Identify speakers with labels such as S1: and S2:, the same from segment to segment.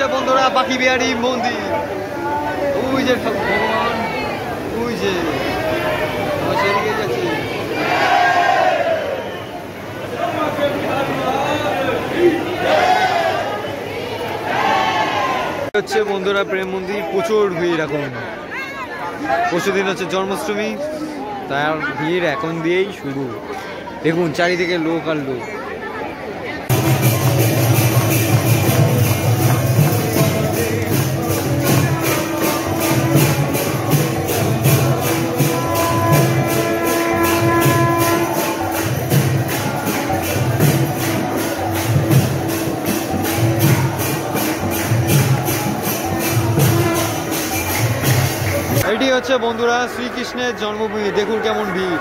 S1: হচ্ছে বন্ধুরা বাকি বিহারী মন্দির। ওই যে ভগবান, ওই যে সেদিকে যাচ্ছি। হচ্ছে বন্ধুরা প্রেম মন্দির, প্রচুর ভিড় এখন। পরশুদিন হচ্ছে জন্মাষ্টমী, তার ভিড় এখন দিয়েই শুরু। দেখুন চারিদিকে লোক আর লোক। এটি হচ্ছে বন্ধুরা শ্রীকৃষ্ণের জন্মভূমি, দেখুন কেমন ভিড়।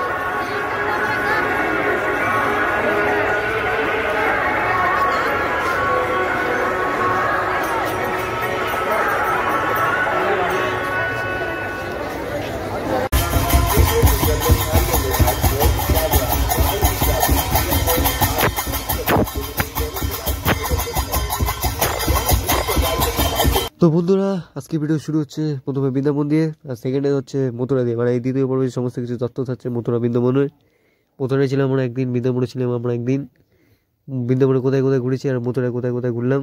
S1: তো বন্ধুরা আজকে ভিডিও শুরু হচ্ছে প্রথমে বৃন্দাবন দিয়ে, আর সেকেন্ডে হচ্ছে মথুরা দিয়ে। মানে এই দ্বিতীয় পর্বে সমস্ত কিছু তথ্য থাকছে মথুরা বৃন্দাবনের। মথুরায় ছিলাম আমরা একদিন, বৃন্দাবনে ছিলাম আমরা একদিন। বৃন্দাবনে কোথায় কোথায় ঘুরেছি আর মথুরায় কোথায় কোথায় ঘুরলাম,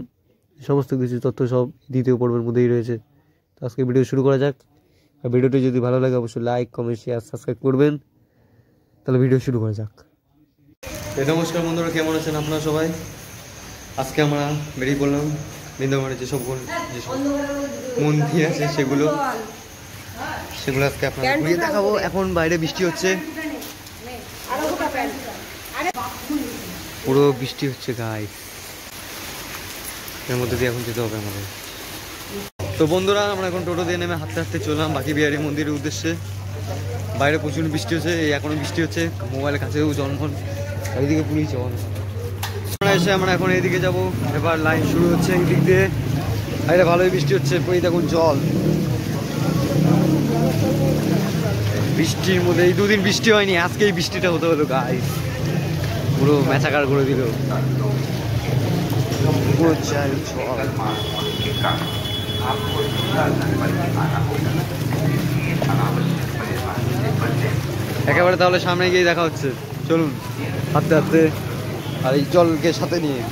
S1: সমস্ত কিছু তথ্য সব দ্বিতীয় পর্বের মধ্যেই রয়েছে। তো আজকে ভিডিও শুরু করা যাক। আর ভিডিওটি যদি ভালো লাগে অবশ্যই লাইক, কমেন্ট, শেয়ার, সাবস্ক্রাইব করবেন। তাহলে ভিডিও শুরু করা যাক। নমস্কার বন্ধুরা, কেমন আছেন আপনারা সবাই? আজকে আমরা বেরিয়ে পড়লাম বৃন্দাবনে যেসব মন্দির আছে সেগুলো আজকে আপনাদের ঘুরিয়ে দেখাবো। এখন বাইরে বৃষ্টি হচ্ছে, পুরো বৃষ্টি হচ্ছে গাইস। এর মধ্যে দিয়ে এখন যেতে হবে আমাদের। তো বন্ধুরা আমরা এখন টোটো দিয়ে নেমে হাঁটতে হাঁটতে চললাম বাকি বিহারী মন্দিরের উদ্দেশ্যে। বাইরে প্রচুর বৃষ্টি হচ্ছে, এখনো বৃষ্টি হচ্ছে, মোবাইলের কাছেও জন্মন, চারিদিকে পুলিশ জল। এসে আমরা এখন এইদিকে যাব, এবার লাইন শুরু হচ্ছে এই দিক দিয়ে। বাইরে ভালোই বৃষ্টি হচ্ছে, এই দেখুন জল। বৃষ্টির মধ্যে এই দুদিন বৃষ্টি হয়নি, আজকে এই বৃষ্টিটা হতে হলো গাইস, পুরো ম্যাচাকার করে দিল। একেবারে তাহলে সামনে গিয়ে দেখা হচ্ছে, চলুন হাঁটতে হাঁটতে আর এই জলকে সাথে নিয়ে।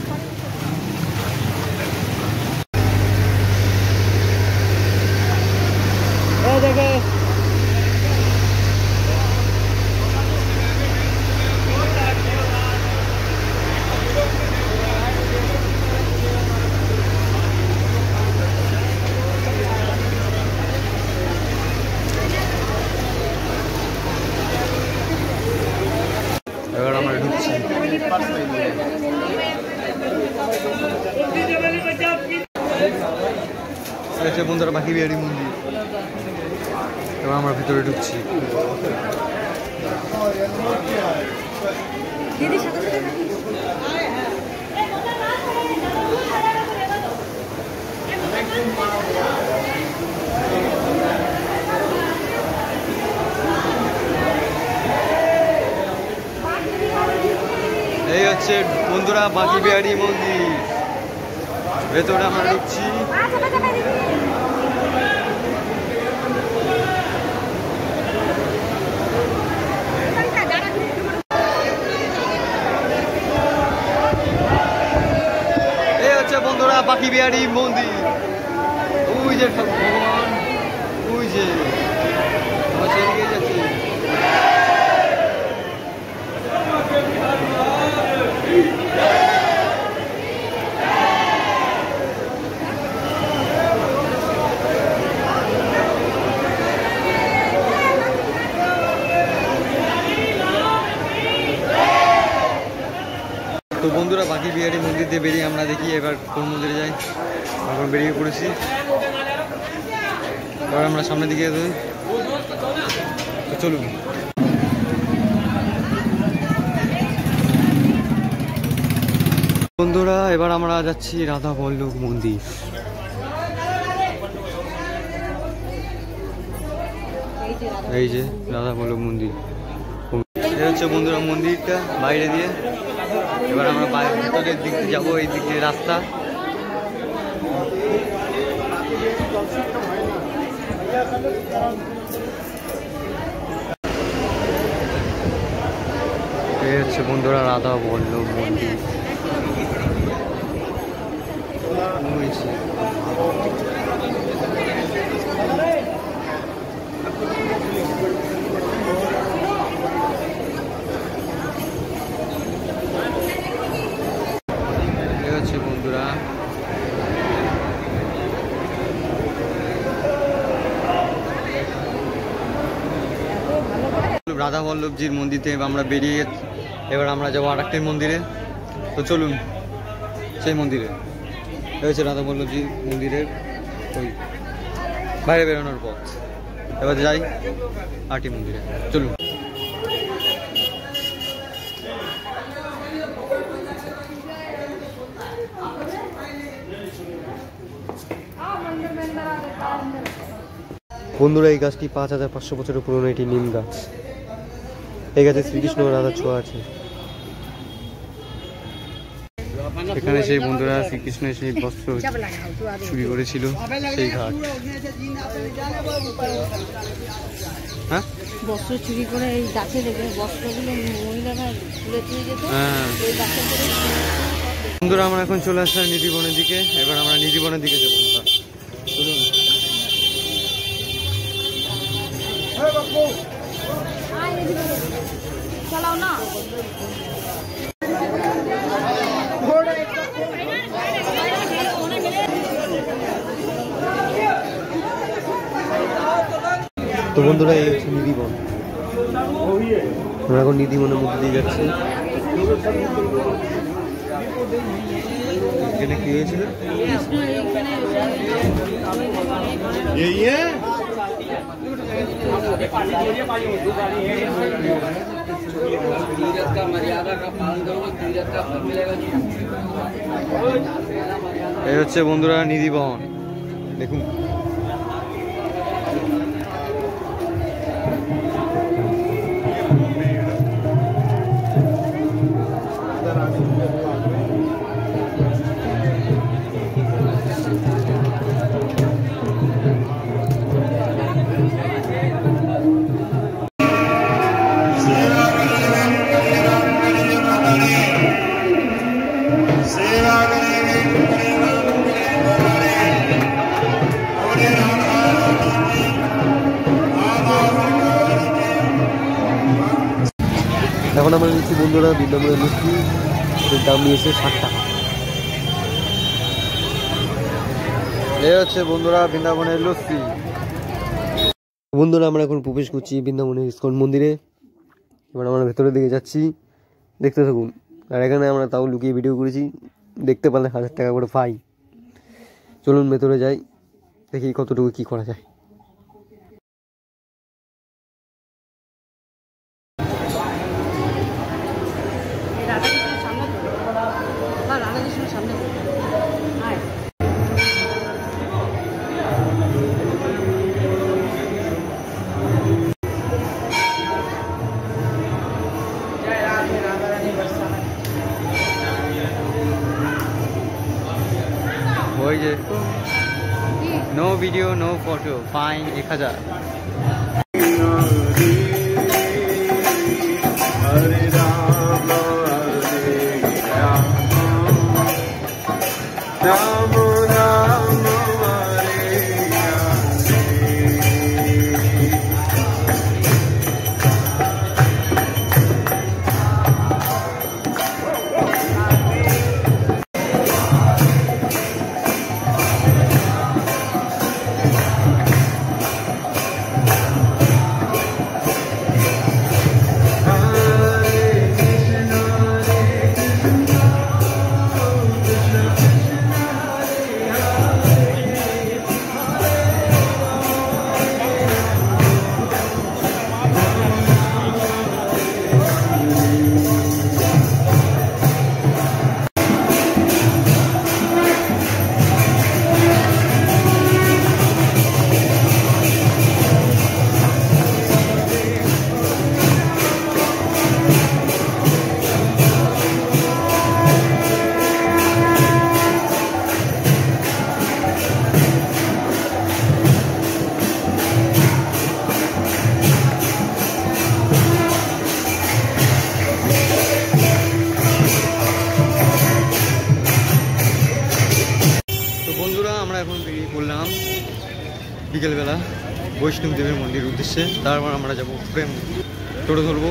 S1: এবার আমরা ঢুকছি। বন্ধুরা বাকি বিহারী মন্দির, এবার আমরা ভিতরে ঢুকছি। এই হচ্ছে বন্ধুরা বাকি বিহারী মন্দির, ভেতরে আমরা ঢুকছি। এই হচ্ছে বন্ধুরা বাকি বিহারী মন্দির। ওই যে ভগবান, ওই যে সেদিকে যাচ্ছি। তো বন্ধুরা বাকি বিহারী মন্দির দিয়ে বেরিয়ে আমরা দেখি এবার কোন মন্দিরে যাই। এখন বেরিয়ে পড়েছি, এবার আমরা সামনের দিকে যাই, তো চলুন। বন্ধুরা এবার আমরা যাচ্ছি রাধা বল্লভ মন্দির। এই যে রাধা বল্লভ মন্দির, এই হচ্ছে বন্ধুরা মন্দিরটা বাইরে দিয়ে। এবার আমরা ভিতরের দিক দিয়ে যাবো, এই দিক দিয়ে রাস্তা। এই হচ্ছে বন্ধুরা রাধা বল্লভ মন্দির। এই হচ্ছে বন্ধুরা রাধা বল্লভজির মন্দির থেকে আমরা বেরিয়ে এবার আমরা যাবো আর একটি মন্দিরে। তো চলুন সেই মন্দিরে। হয়েছে রাধা বল্লভজি মন্দিরের ওই বাইরে বেরোনোর পথ। এবার যাই আরটি মন্দিরে, চলুন। বন্ধুরা এই গাছটি 5500 বছরের পুরনো একটি নিম গাছ। এই গাছে শ্রীকৃষ্ণ ও রাধার ছোঁয়া আছে। এখানে সেই বন্ধুরা শ্রীকৃষ্ণের সেই বস্ত্র চুরি করেছিল সেই ঘাট। হ্যাঁ,
S2: বস্ত্র চুরি করে এই গাছে রেখে বস্ত্রগুলো মহিলারা তুলে দিয়ে যেত।
S1: বন্ধুরা আমরা এখন চলে আসলাম নিধিবনের দিকে। এবার আমরা নিধিবনের দিকে যাবো। চলুন।
S2: চালাও না।
S1: তো বন্ধুরা এই হচ্ছে নিধিবন। আমরা এখন নিধিবনের মধ্যে দিয়ে যাচ্ছি। এখানে কি হয়েছিল? এই হচ্ছে বন্ধুরা নিধিবন, দেখুন। এখন আমরা নিচ্ছি বন্ধুরা বৃন্দাবনের লস্যি। এর দাম নিয়েছে 60 টাকা। এই হচ্ছে বন্ধুরা বৃন্দাবনের লস্যি। বন্ধুরা আমরা এখন প্রবেশ করছি বৃন্দাবনের ইস্কন মন্দিরে। এবার আমরা ভেতরের দিকে যাচ্ছি, দেখতে থাকুন। আর এখানে আমরা তাও লুকিয়ে ভিডিও করেছি, দেখতে পারলে 1000 টাকা করে পাই। চলুন ভেতরে যাই, দেখি কতটুকু কি করা যায়। No video no photo, fine 1000। Hare Ram Ram Ram Hare আমরা এখন বেরিয়ে পড়লাম বিকেলবেলা বৈষ্ণব দেবের মন্দিরের উদ্দেশ্যে। তারপর আমরা যাবো প্রেম টোটো ধরবো,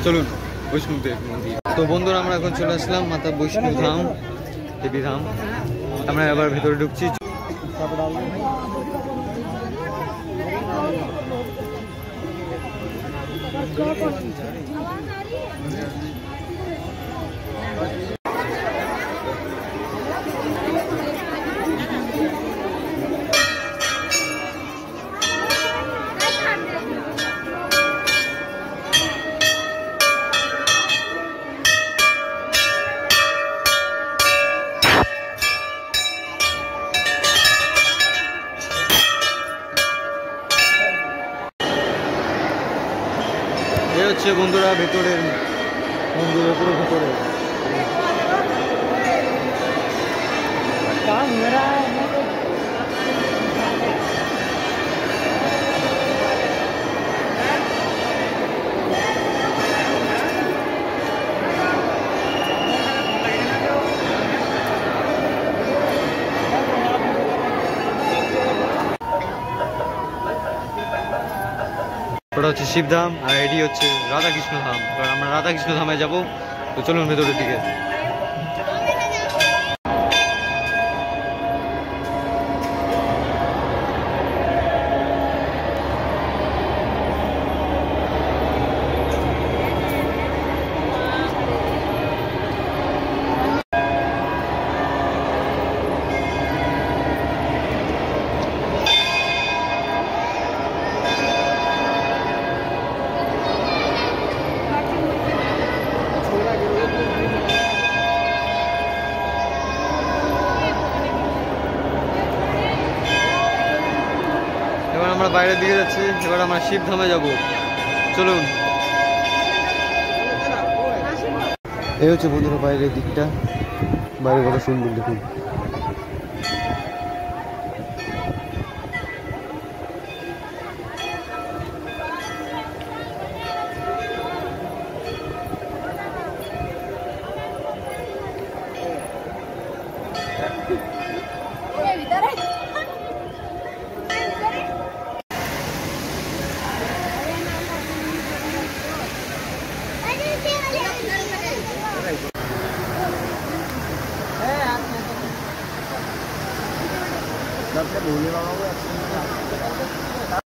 S1: চলুন বৈষ্ণব দেব মন্দির। তো বন্ধুরা আমরা এখন চলে আসলাম মাতা বৈষ্ণব ধাম, দেবী ধাম। আমরা আবার ভেতরে ঢুকছি। এই হচ্ছে বন্ধুরা ভেতরের মন্দিরের পুরো ভেতরে। ওটা হচ্ছে শিবধাম আর এটি হচ্ছে রাধাকৃষ্ণ ধাম। কারণ আমরা রাধাকৃষ্ণ ধামে যাবো, তো চলুন ভেতরের দিকে। এবার আমরা বাইরের দিকে যাচ্ছি, এবার আমরা শিবধামে যাব, চলুন। এই হচ্ছে বন্ধুরা বাইরের দিকটা, বাইরে কত সুন্দর দেখুন।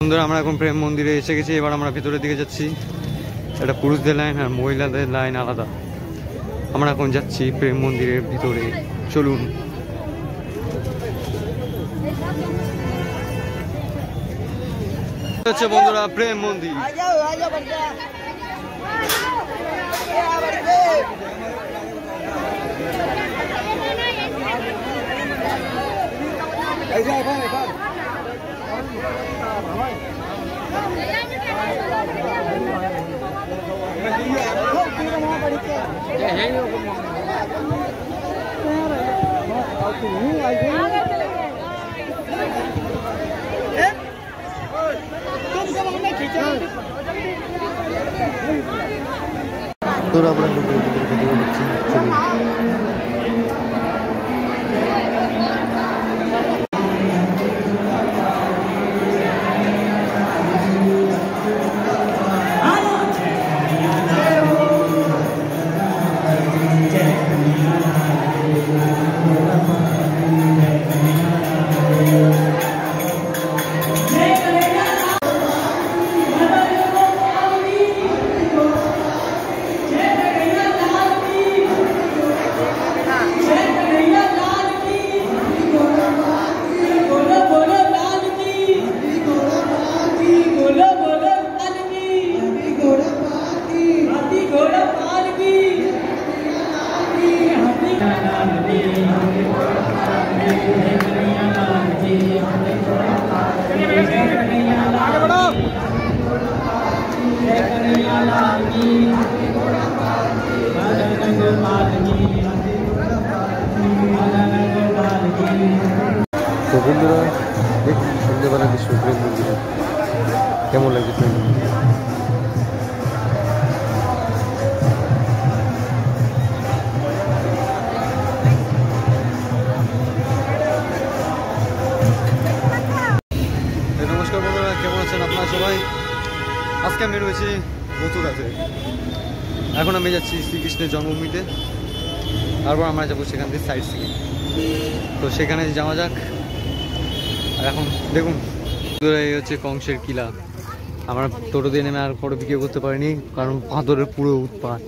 S1: বন্ধুরা আমরা এখন প্রেম মন্দিরে এসে গেছি। এবার আমরা ভিতরের দিকে যাচ্ছি। এটা পুরুষদের লাইন আর মহিলাদের লাইন আলাদা। আমরা এখন যাচ্ছি প্রেম মন্দিরের ভিতরে, চলুন। হচ্ছে বন্ধুরা প্রেম মন্দির। তোরা আমরা তো বন্ধুরা দেখুন সন্ধ্যেবেলা দৃশ্য প্রেম মন্দিরে কেমন লাগছে প্রেম মন্দির। আজকে আমি রয়েছি মথুরাতে। এখন আমি যাচ্ছি শ্রীকৃষ্ণের জন্মভূমিতে, তারপর আমরা যাবো সেখান থেকে সাইড সিইং। তো সেখানে যাওয়া যাক। আর এখন দেখুন এই হচ্ছে কংসের কিলা। আমরা টোটো দিয়ে নেমে আর ফটো ভিডিও করতে পারিনি, কারণ পাথরের পুরো উৎপাত।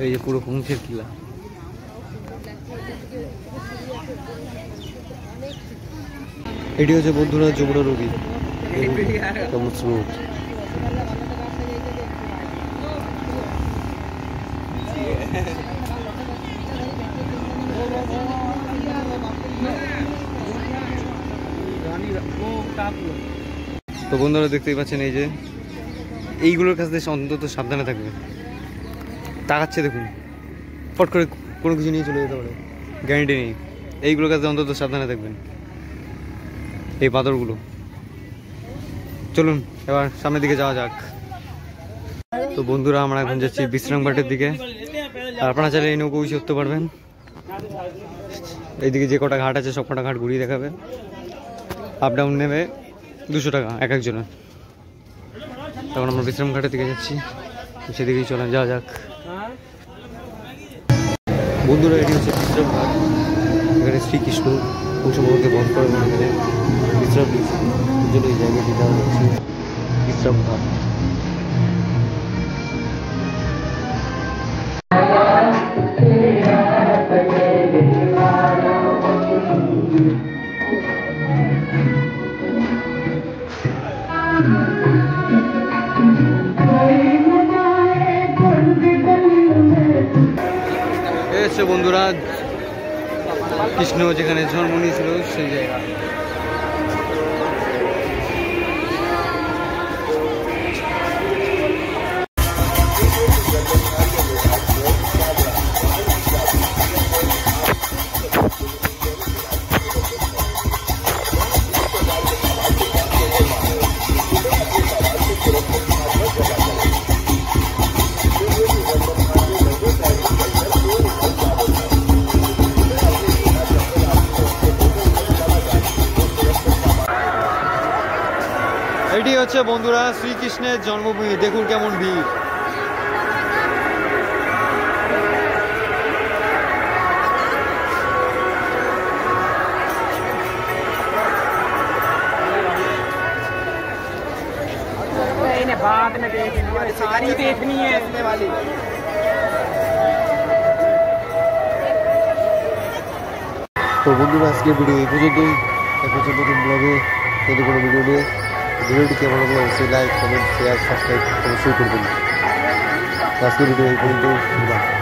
S1: এই যে পুরো কংসের কিলা। এটি হচ্ছে বন্ধুরা যমুনা নদী, কেমন স্রোত। তো বন্ধুরা দেখতেই পাচ্ছেন এই যে এইগুলোর কাছ থেকে অন্তত সাবধানে থাকবে। তাকাচ্ছে দেখুন, ফট করে কোনো কিছু নিয়ে চলে যেতে পারে, গ্যারান্টি নেই। এইগুলোর কাছে অন্তত সাবধানে থাকবেন, এই পাথরগুলো। চলুন এবার সামনের দিকে যাওয়া যাক। তো বন্ধুরা আমরা এখন যাচ্ছি বিশ্রাম ঘাটের দিকে। আপনারা চাইলে এই নৌকো উঠতে পারবেন। এইদিকে যে কটা ঘাট আছে সব কটা ঘাট ঘুরিয়ে দেখাবে। আপ ডাউন নেবে 200 টাকা এক একজনের। তখন আমরা বিশ্রাম ঘাটের দিকে যাচ্ছি, সেদিকেই চলেন যাওয়া যাক। বন্ধুরা এটি হচ্ছে বিশ্রাম ঘাট। এখানে শ্রীকৃষ্ণ কংসকে বধ করে এখানে বিশ্রাম নিয়েছে, এই জন্য এই জায়গাটি দেওয়া হচ্ছে বিশ্রাম ঘাট। বন্ধুরা কৃষ্ণ যেখানে জন্ম নিয়েছিল সেই জায়গা। এটি হচ্ছে বন্ধুরা শ্রীকৃষ্ণের জন্মভূমি। দেখুন কেমন ভিড়।
S3: बाद में देखेंगे, सारी देखनी है इसमें वाली।
S1: তো বন্ধুরা আজকে ভিডিও এই পর্যন্তই। নতুন ব্লগে যদি কোনো ভিডিও নিয়ে ভিডিওটি কেমন লাগলো অবশ্যই লাইক কমেন্ট শেয়ার সাবস্ক্রাইব অবশ্যই করবেন। আজকে ভিডিও এই পর্যন্ত।